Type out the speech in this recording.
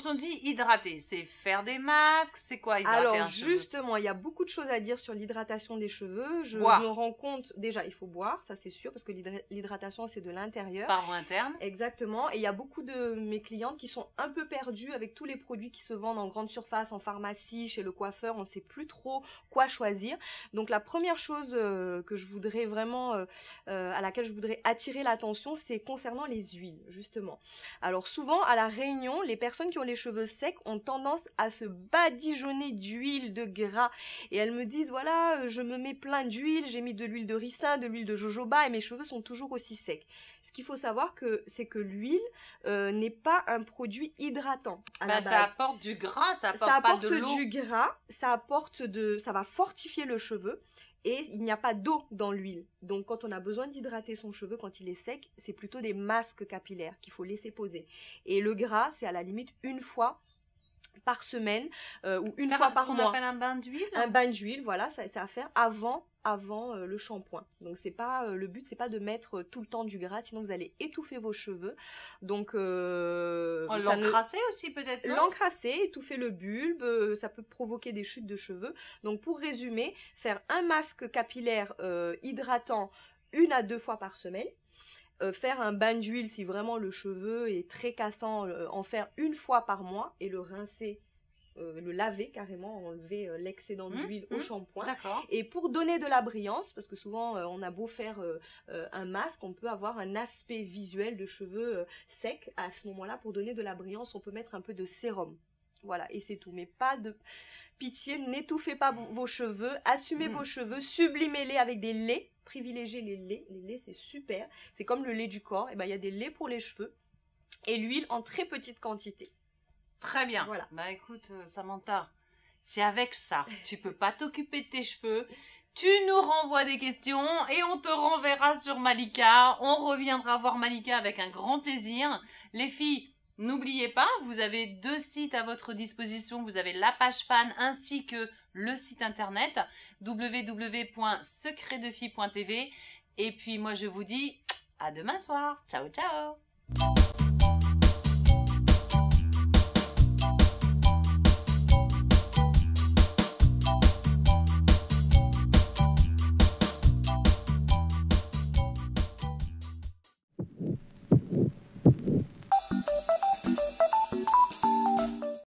on dit hydrater, c'est faire des masques, c'est quoi hydrater Alors un cheveu? justement, il y a beaucoup de choses à dire sur l'hydratation des cheveux. Je Boire. me rends compte, déjà il faut boire, ça c'est sûr, parce que l'hydratation c'est de l'intérieur. Par voie interne. Exactement, et il y a beaucoup de mes clientes qui sont un peu perdues avec tous les produits qui se vendent en grande surface, en pharmacie, chez le coiffeur, on ne sait plus trop quoi choisir. Donc la première chose que je voudrais vraiment, à laquelle je voudrais attirer l'attention, c'est concernant les huiles, justement. Alors souvent, à la Réunion, les personnes qui ont les cheveux secs ont tendance à se badigeonner d'huile, de gras, et elles me disent, voilà, je me mets plein d'huile, j'ai mis de l'huile de ricin, de l'huile de jojoba, et mes cheveux sont toujours aussi secs. Ce qu'il faut savoir, c'est que l'huile n'est pas un produit hydratant à la base. Ça apporte du gras, ça apporte pas de l'eau. Ça apporte du gras, ça va fortifier le cheveu. Et il n'y a pas d'eau dans l'huile. Donc quand on a besoin d'hydrater son cheveu quand il est sec, c'est plutôt des masques capillaires qu'il faut laisser poser. Et le gras, c'est à la limite une fois par semaine ou une fois par mois. Ce qu'on appelle un bain d'huile. Un bain d'huile, voilà, c'est à faire avant le shampoing. Donc c'est pas le but, c'est pas de mettre tout le temps du gras, sinon vous allez étouffer vos cheveux. Donc l'encrasser aussi peut-être. L'encrasser, étouffer le bulbe, ça peut provoquer des chutes de cheveux. Donc pour résumer, faire un masque capillaire hydratant 1 à 2 fois par semaine. Faire un bain d'huile si vraiment le cheveu est très cassant, en faire 1 fois par mois et le rincer, le laver carrément, enlever l'excédent d'huile au shampoing. Et pour donner de la brillance, parce que souvent on a beau faire un masque, on peut avoir un aspect visuel de cheveux secs. À ce moment-là, pour donner de la brillance, on peut mettre un peu de sérum. Voilà, et c'est tout. Mais pas de pitié, n'étouffez pas vos cheveux, assumez vos cheveux, sublimez-les avec des laits. Privilégiez les laits. Les laits, c'est super. C'est comme le lait du corps. Et ben, il y a des laits pour les cheveux. Et l'huile en très petite quantité. Très bien. Voilà. Bah écoute, Samantha, si avec ça, tu peux pas t'occuper de tes cheveux, tu nous renvoies des questions et on te renverra sur Malika. On reviendra voir Malika avec un grand plaisir. Les filles, n'oubliez pas, vous avez 2 sites à votre disposition. Vous avez la page fan ainsi que le site internet www.secretdefille.tv. Et puis moi je vous dis à demain soir. Ciao ciao.